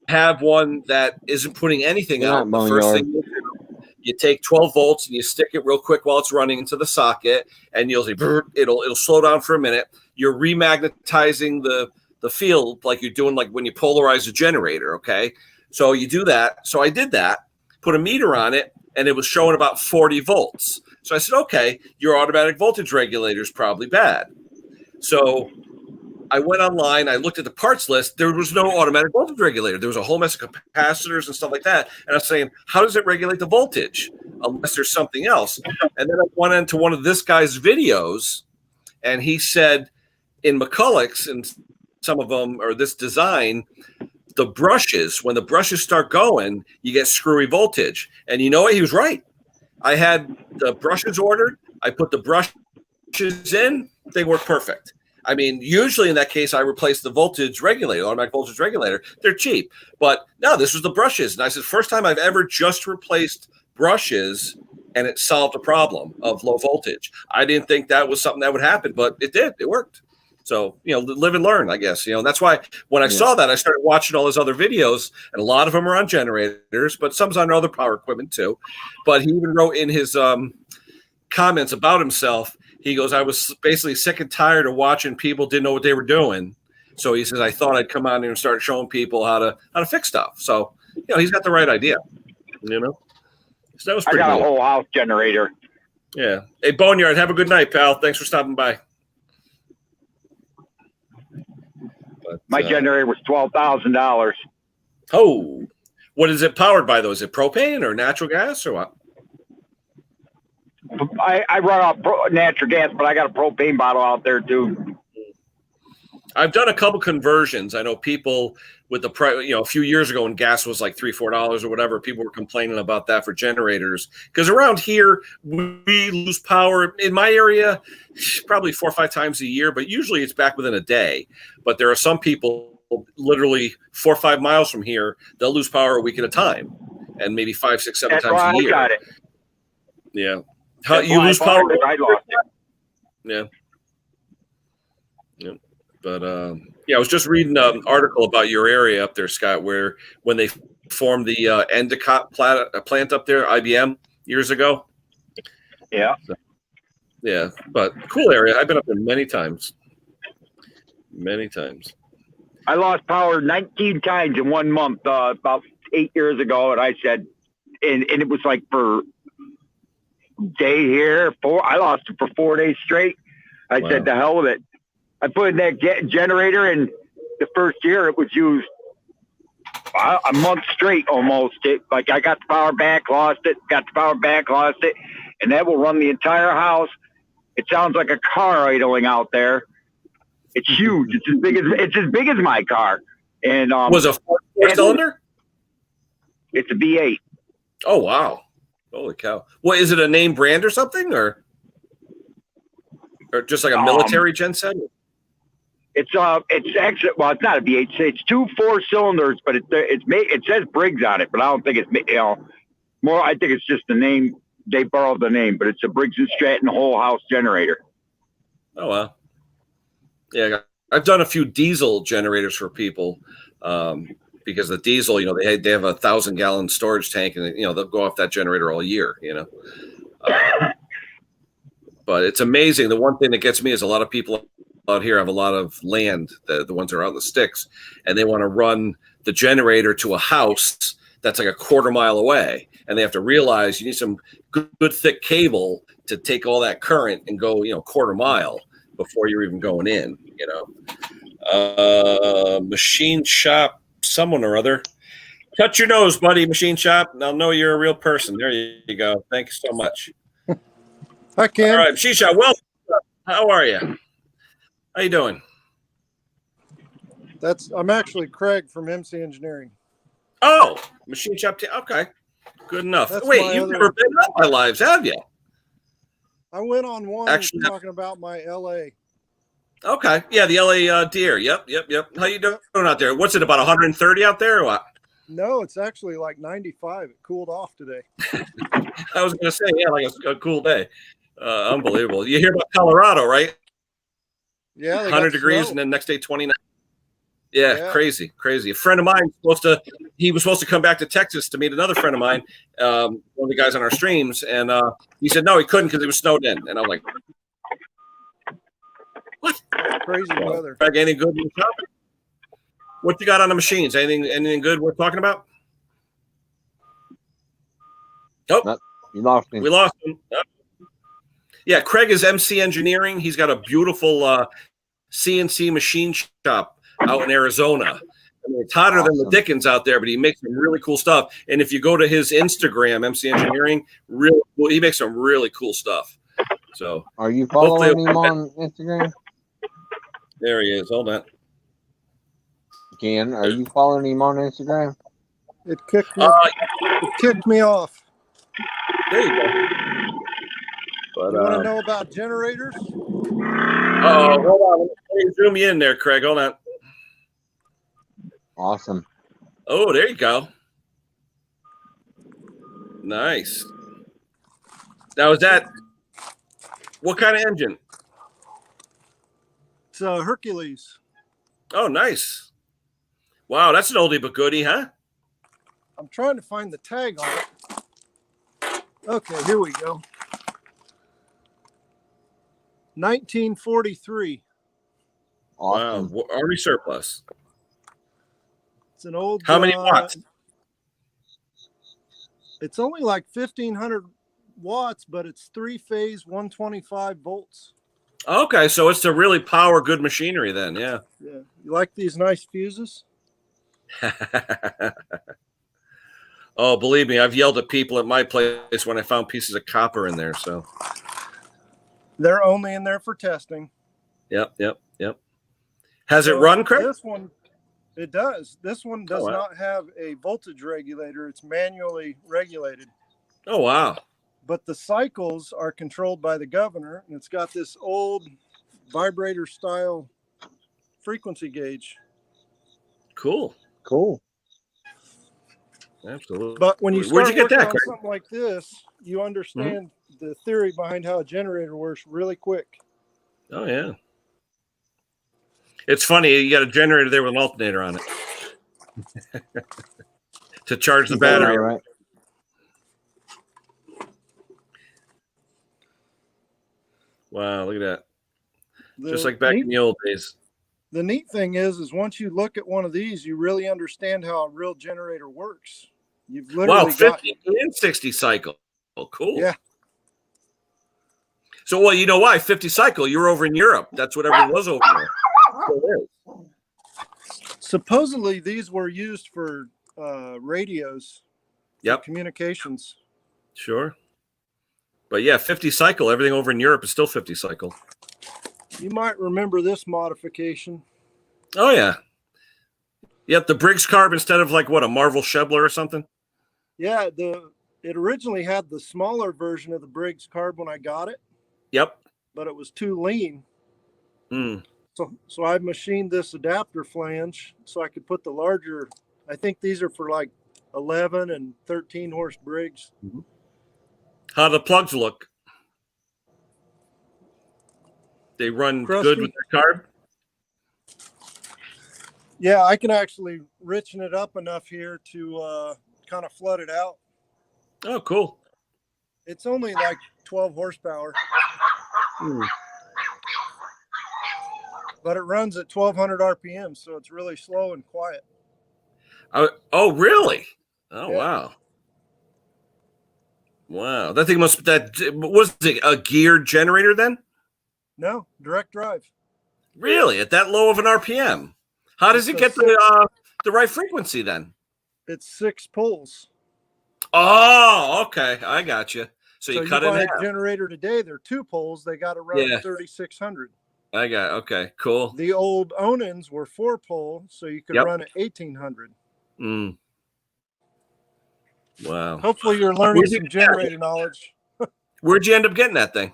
have one that isn't putting anything out, the first thing you take 12 volts and you stick it real quick while it's running into the socket, and you'll see it'll slow down for a minute. You're remagnetizing the field like you're doing like when you polarize a generator, okay? So you do that. So I did that, put a meter on it, and it was showing about 40 volts. So I said, okay, your automatic voltage regulator is probably bad. So I went online, I looked at the parts list. There was no automatic voltage regulator. There was a whole mess of capacitors and stuff like that. And I was saying, how does it regulate the voltage unless there's something else? And then I went into one of this guy's videos, and he said in McCulloch's, and some of them are this design, the brushes, when the brushes start going, you get screwy voltage. And you know what? He was right. I had the brushes ordered. I put the brushes in. They work perfect. I mean, usually in that case, I replace the voltage regulator, automatic voltage regulator. They're cheap. But no, this was the brushes. And I said, first time I've ever just replaced brushes and it solved a problem of low voltage. I didn't think that was something that would happen, but it did. It worked. So, live and learn, I guess. That's why when I saw that, I started watching all his other videos, and a lot of them are on generators, but some's on other power equipment too. But he even wrote in his comments about himself, he goes, I was basically sick and tired of watching people didn't know what they were doing. So he says, I thought I'd come on here and start showing people how to fix stuff. So, he's got the right idea, So that was pretty I got cool. a whole house generator. Yeah. Hey, Boneyard, have a good night, pal. Thanks for stopping by. But, my generator was $12,000. Oh, what is it powered by, though? Is it propane or natural gas or what? I run off natural gas, but I got a propane bottle out there too. I've done a couple conversions. I know people with the price, a few years ago when gas was like $3-4 or whatever, people were complaining about that for generators. Because around here, we lose power in my area probably 4 or 5 times a year, but usually it's back within a day. But there are some people literally 4 or 5 miles from here, they'll lose power a week at a time, and maybe 5, 6, 7 times a year. I got it. Yeah. How you lose power? I lost it. Yeah. Yeah. But I was just reading an article about your area up there, Scott, where when they formed the Endicott plant up there, IBM, years ago. Yeah. So, yeah, but cool area. I've been up there many times. Many times. I lost power 19 times in 1 month about 8 years ago, and I said, and it was like for day here, I lost it for 4 days straight. I said, the hell with it. I put in that generator, and the first year it was used a month straight almost. I got the power back, lost it, got the power back, lost it, and that will run the entire house. It sounds like a car idling out there. It's huge. It's as big as my car. And was a 4-cylinder? It's a V8. Oh wow! Holy cow! What is it? A name brand or something or? Or just like a military genset? It's actually, well, it's not a V8. It's 2 4-cylinders, but it says Briggs on it, but I don't think it's, more. I think it's just the name. They borrowed the name, but it's a Briggs and Stratton whole house generator. Oh wow. Yeah, I've done a few diesel generators for people because the diesel, they have a 1,000-gallon storage tank, and they'll go off that generator all year. But it's amazing. The one thing that gets me is a lot of people out here have a lot of land, the ones that are out in the sticks, and they want to run the generator to a house that's like a quarter mile away, and they have to realize you need some good thick cable to take all that current and go quarter mile before you're even going in. Machine shop, someone or other. Cut your nose, buddy. Machine shop. I'll know you're a real person. There you go. Thank you so much. Hi, Ken. All right, Machine shop. Well, how are you? How you doing? I'm actually Craig from MC Engineering. Oh, Machine shop. Okay, good enough. That's Wait, you've never been on my lives, have you? I went on one Actually, talking about my LA. Okay, yeah, the LA deer. Yep. How you doing out there? What's it, about 130 out there or what? No, it's actually like 95. It cooled off today. I was going to say, yeah, like a cool day. Unbelievable. You hear about Colorado, right? Yeah, 100 degrees snow. and then next day 29. Yeah, crazy. A friend of mine was supposed to come back to Texas to meet another friend of mine, one of the guys on our streams, and he said no, he couldn't because it was snowed in. And I'm like, what? Crazy weather. Greg, anything good in the shop? What you got on the machines? Anything good worth talking about? Nope. You lost him. We lost him. Nope. Yeah, Craig is MC Engineering. He's got a beautiful CNC machine shop out in Arizona. I mean, it's hotter than the Dickens out there, but he makes some really cool stuff. And if you go to his Instagram, MC Engineering, really cool. He makes some really cool stuff. So, are you following him on Instagram? There he is. Hold on. Ken, are you following him on Instagram? It kicked me off. There you go. But, you want to know about generators? Oh, hold on. Let me zoom you in there, Craig. Hold on. Awesome. Oh, there you go. Nice. Now, is that what kind of engine? It's a Hercules. Oh, nice. Wow, that's an oldie but goodie, huh? I'm trying to find the tag on it. Okay, here we go. 1943. Awesome. Wow, Army surplus. It's an old. How many watts? It's only like 1,500 watts, but it's 3-phase, 125 volts. Okay, so it's to really power good machinery then, yeah. Yeah. You like these nice fuses? Oh, believe me, I've yelled at people at my place when I found pieces of copper in there, so. They're only in there for testing. Yep. Has it run, Craig? This one, it does. This one does not have a voltage regulator. It's manually regulated. Oh, wow. But the cycles are controlled by the governor, and it's got this old vibrator style frequency gauge. Cool. Absolutely. But when you start Where'd you get working that, on Craig? something like this, you understand the theory behind how a generator works really quick. Oh, yeah. It's funny. You got a generator there with an alternator on it to charge the battery. Right. Wow, look at that. Just like back in the old days. The neat thing is once you look at one of these, you really understand how a real generator works. You've literally 50 and 60 cycle. Oh, cool. Yeah. So, well, you know why? 50 cycle, you're over in Europe. That's what everyone was over there. So supposedly, these were used for radios. Yep. Communications. Sure. But yeah, 50 cycle, everything over in Europe is still 50 cycle. You might remember this modification. Oh, yeah. Yep, the Briggs carb instead of like what, a Marvel Shebler or something? Yeah, it originally had the smaller version of the Briggs carb when I got it. Yep. but it was too lean. Mm. So I machined this adapter flange so I could put the larger. I think these are for like 11 and 13 horse brigs. How do the plugs look? They run Crusty. good with the carb? Yeah, I can actually richen it up enough here to kind of flood it out. Oh, cool. It's only like 12 horsepower, but it runs at 1200 RPM, so it's really slow and quiet. Oh, really? Oh, Yeah. wow. Wow. That thing was it a geared generator then? No, direct drive. Really? At that low of an RPM? How does It's it get the right frequency then? It's 6 poles. Oh, okay. I got you. So you cut it in buy half. a generator today, they're 2 poles. They got to run 3,600. Okay, cool. The old Onins were 4 pole, so you could run at 1,800. Mm. Wow. Hopefully you're learning some generator knowledge. Where'd you end up getting that thing?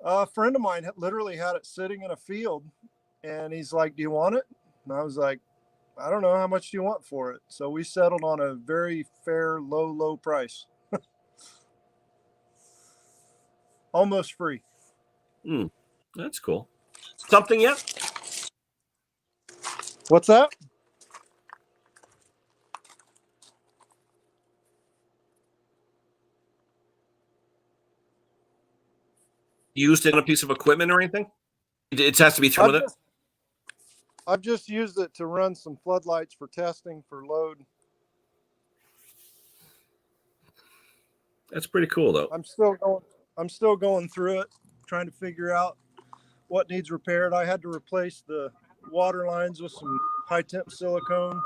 A friend of mine literally had it sitting in a field, and he's like, "Do you want it?" And I was like, "I don't know. How much do you want for it?" So we settled on a very fair, low price. Almost free. That's cool. Something yet? What's that? Used it on a piece of equipment or anything? It has to be thrown with it? I've just used it to run some floodlights for testing for load. That's pretty cool, though. I'm still going through it, trying to figure out what needs repaired. I had to replace the water lines with some high temp silicone.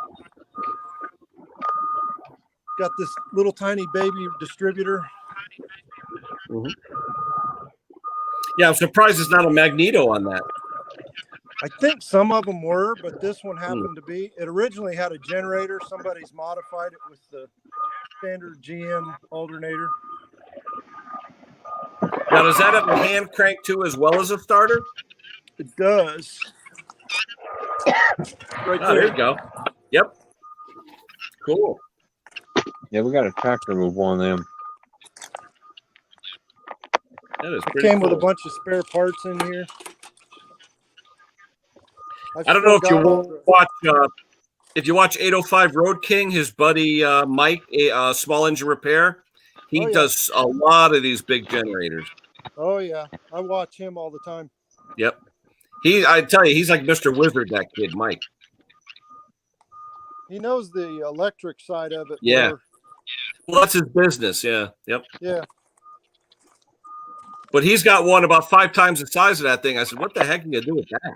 Got this little tiny baby distributor. Mm-hmm. Yeah, I'm surprised it's not a magneto on that. I think some of them were, but this one happened to be. It originally had a generator. Somebody's modified it with the standard GM alternator. Now, does that have a hand crank too, as well as a starter? It does. Right there you go. Yep. Cool. Yeah, we got a tractor with one of them. That is It pretty came cool. with a bunch of spare parts in here. I don't know if you watch 805 Road King, his buddy Mike, Small Engine Repair. He does a lot of these big generators. Oh yeah, I watch him all the time. Yep. I tell you, he's like Mr. Wizard, that kid, Mike. He knows the electric side of it. Yeah. Well, that's his business. Yeah. Yep. Yeah. But he's got one about 5 times the size of that thing. I said, what the heck are you going to do with that?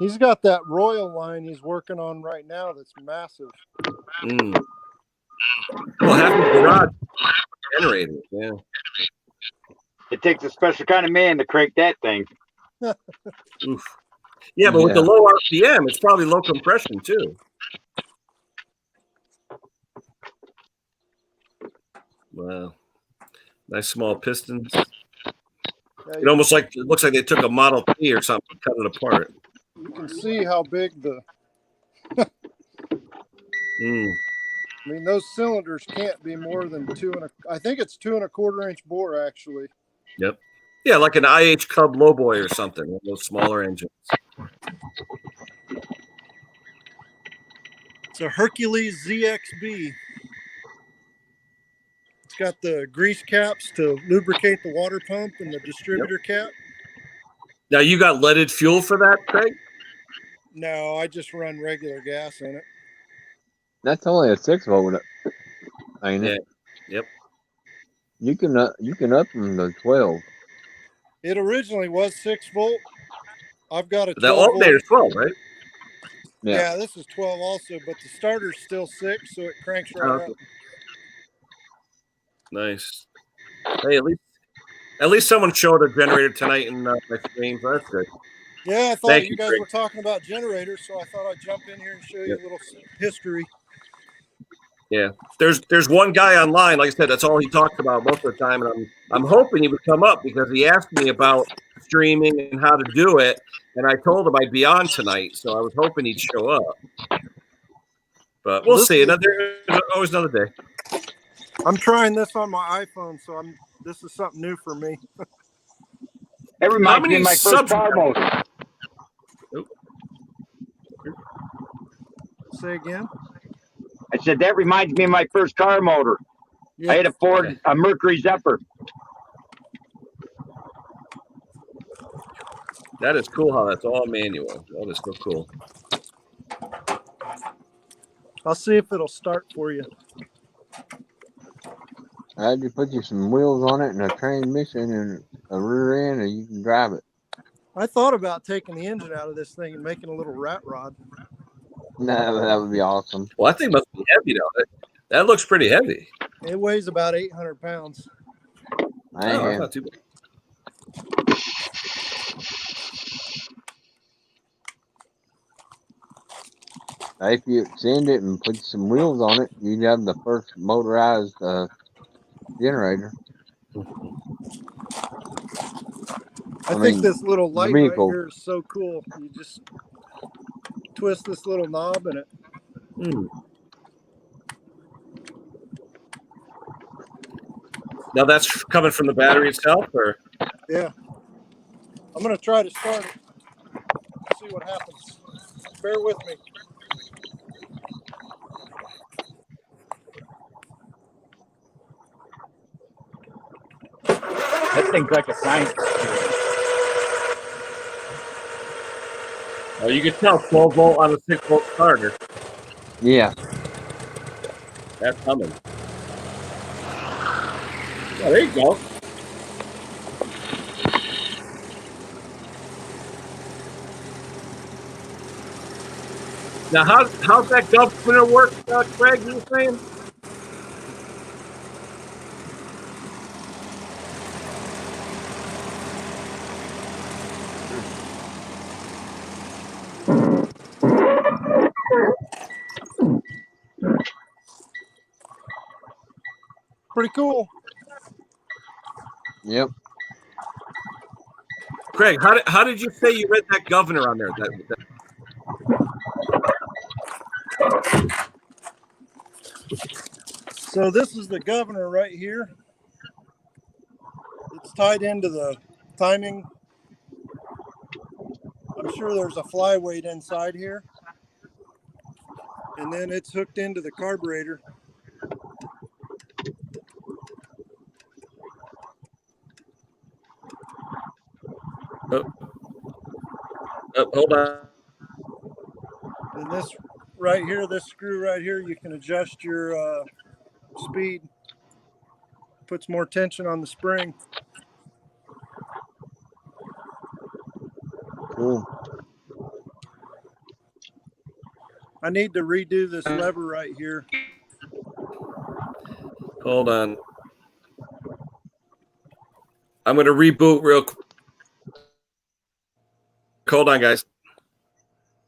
He's got that Royal line he's working on right now that's massive. Well, half his garage generator. Yeah. It takes a special kind of man to crank that thing. Oof. Yeah, but with the low RPM, it's probably low compression too. Wow. Nice small pistons. It almost looks like they took a Model T or something and cut it apart. You can see how big the I mean, those cylinders can't be more than I think it's 2 1/4 inch bore actually. Yep. Yeah, like an IH Cub Lowboy or something, one of those smaller engines. It's a Hercules ZXB. It's got the grease caps to lubricate the water pump and the distributor cap. Now, you got leaded fuel for that, Craig? No, I just run regular gas in it. That's only a 6-volt, ain't it? Yep. You can up them to 12. It originally was 6 volt. I've got a 12 the alternator's 12, right? Yeah, this is 12 also, but the starter's still 6, so it cranks right up. Nice. Hey, at least someone showed a generator tonight in my stream. So that's good. Yeah, I thought you guys were talking about generators, so I thought I'd jump in here and show you a little history. Yeah, there's one guy online. Like I said, that's all he talks about most of the time, and I'm hoping he would come up because he asked me about streaming and how to do it, and I told him I'd be on tonight, so I was hoping he'd show up. But we'll see. There's always another day. I'm trying this on my iPhone, so this is something new for me. It reminds me of my first car motor. Say again? I said, that reminds me of my first car motor. Yeah. I had a Mercury Zephyr. That is cool how that's all manual. That is so cool. I'll see if it'll start for you. I had to put you some wheels on it and a transmission and a rear end, and you can drive it. I thought about taking the engine out of this thing and making a little rat rod. No, that would be awesome. Well, that thing must be heavy, though. That looks pretty heavy. It weighs about 800 pounds. That's not too bad. If you extend it and put some wheels on it, you'd have the first motorized generator. I think this little light right vehicle. here is so cool. You just twist this little knob and it. Now that's coming from the battery itself, or? Yeah. I'm going to try to start it. See what happens. Bear with me. That thing's like a science. Oh, you can tell 12 volt on a 6 volt starter. Yeah. That's coming. Oh, there you go. Now, how's that governor work, Craig? You were saying? Pretty cool. Yep. Craig, how did you say you read that governor on there? So this is the governor right here. It's tied into the timing. I'm sure there's a flyweight inside here. And then it's hooked into the carburetor. Hold on. And this right here, this screw right here, you can adjust your speed. Puts more tension on the spring. Cool. I need to redo this lever right here. Hold on. I'm going to reboot real quick. Hold on, guys.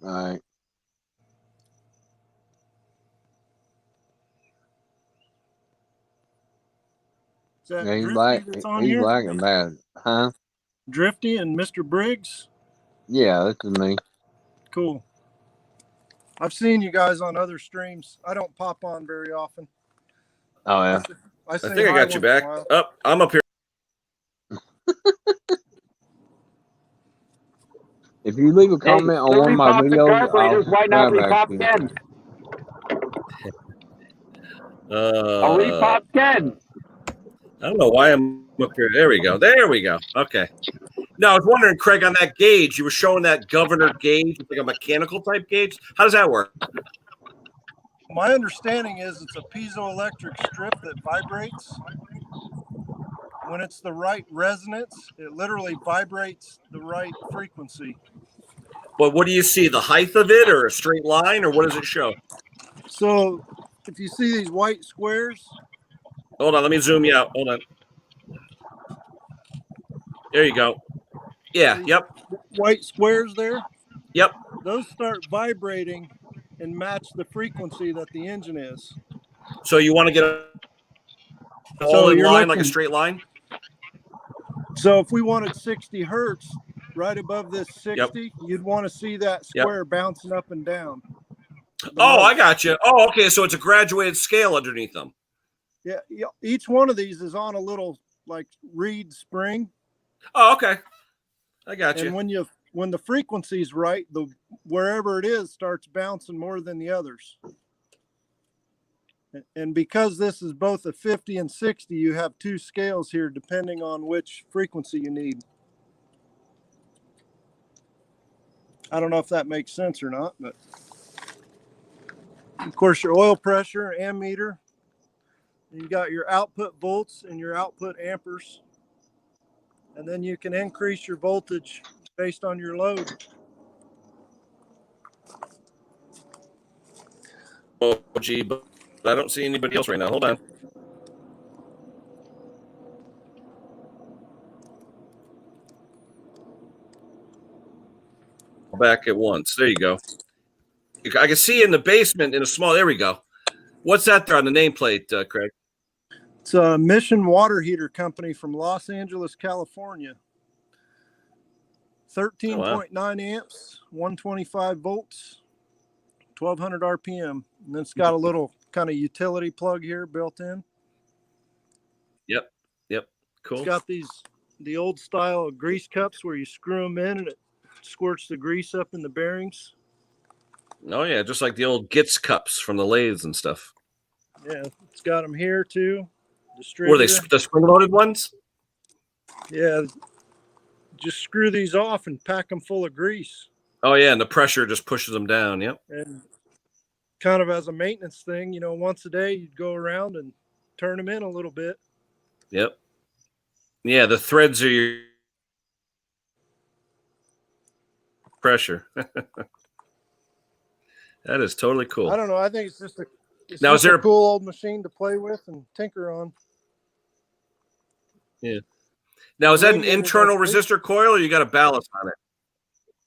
All right. Is that Yeah, he's Drifty black. that's on He's here? black and bad. Huh? Drifty and Mr. Briggs? Yeah, this is me. Cool. I've seen you guys on other streams. I don't pop on very often. Oh, yeah. I think I got you back. I'm up here. If you leave a comment on one of my videos, why not I'll repop Ken? I'll repop Ken. I don't know why I'm up here. There we go. There we go. Okay. No, I was wondering, Craig, on that gauge, you were showing that governor gauge, like a mechanical type gauge. How does that work? My understanding is it's a piezoelectric strip that vibrates. When it's the right resonance, it literally vibrates the right frequency. But what do you see? The height of it or a straight line, or what does it show? So if you see these white squares. Hold on, let me zoom you out. Hold on. There you go. Yeah, yep. White squares there? Yep. Those start vibrating and match the frequency that the engine is. So you want to get all in line, like a straight line? So if we wanted 60 hertz right above this 60, you'd want to see that square bouncing up and down. Oh, I got you. Oh, okay. So it's a graduated scale underneath them. Yeah. Each one of these is on a little like reed spring. Oh, okay. I got you. And when the frequency's right, wherever it is starts bouncing more than the others. And because this is both a 50 and 60, you have two scales here depending on which frequency you need. I don't know if that makes sense or not, but of course your oil pressure, ammeter, you got your output volts and your output amperes, and then you can increase your voltage based on your load. Oh, gee, but I don't see anybody else right now. Hold on. Back at once. There you go. I can see in the basement in a small. There we go. What's that there on the nameplate, Craig? It's a Mission Water Heater Company from Los Angeles, California. 13.9 amps, 125 volts, 1200 RPM. And it's got a little kind of utility plug here built in. Yep. Cool. It's got the old style grease cups where you screw them in and it squirts the grease up in the bearings. Oh, yeah, just like the old Gitz cups from the lathes and stuff. Yeah, it's got them here too. Were they the spring-loaded ones? Yeah, just screw these off and pack them full of grease. Oh, yeah, and the pressure just pushes them down, yep. And kind of as a maintenance thing, once a day you'd go around and turn them in a little bit. Yep. Yeah, the threads are your pressure. That is totally cool. I don't know. I think it's just a cool old machine to play with and tinker on. Yeah. Now, is that an internal resistor coil or you got a ballast on it?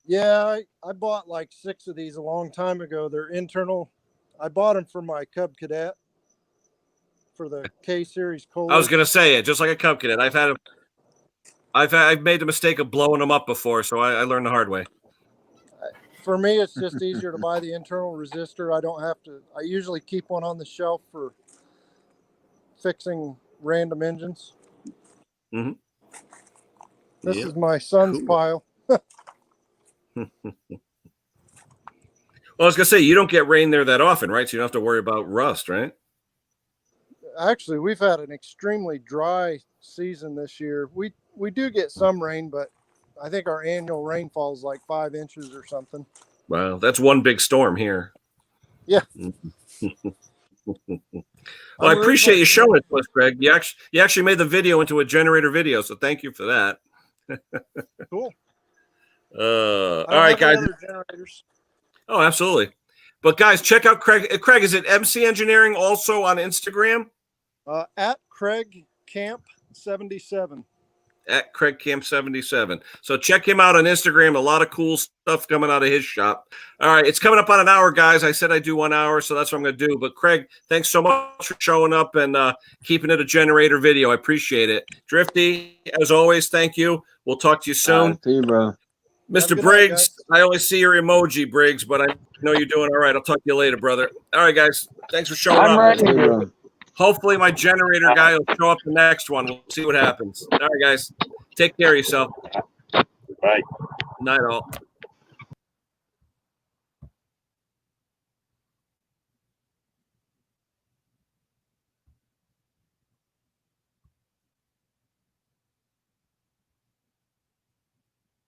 Yeah, I bought like 6 of these a long time ago. They're internal. I bought them for my Cub Cadet for the K series cold. I was going to say it, just like a Cub Cadet. I've made the mistake of blowing them up before, so I learned the hard way. For me, it's just easier to buy the internal resistor. I don't have to. I usually keep one on the shelf for fixing random engines. Mm-hmm. This is my son's pile. Well, I was going to say, you don't get rain there that often, right? So you don't have to worry about rust, right? Actually, we've had an extremely dry season this year. We do get some rain, but I think our annual rainfall is like 5 inches or something. Wow, that's one big storm here. Yeah. Well, I appreciate you showing it to us, Greg. You actually made the video into a generator video, so thank you for that. Cool. All right, guys. Oh, absolutely. But guys, check out Craig. Craig, is it MC Engineering also on Instagram? At Craig Camp 77. At Craig Camp 77. So check him out on Instagram. A lot of cool stuff coming out of his shop. All right, it's coming up on an hour, guys. I said I'd do 1 hour, so that's what I'm going to do. But Craig, thanks so much for showing up and keeping it a generator video. I appreciate it. Drifty, as always, thank you. We'll talk to you soon. See you, bro. Mr. Briggs, I only see your emoji, Briggs, but I know you're doing all right. I'll talk to you later, brother. All right, guys. Thanks for showing up. Ready. Hopefully my generator guy will show up the next one. We'll see what happens. All right, guys. Take care of yourself. Bye. Night all.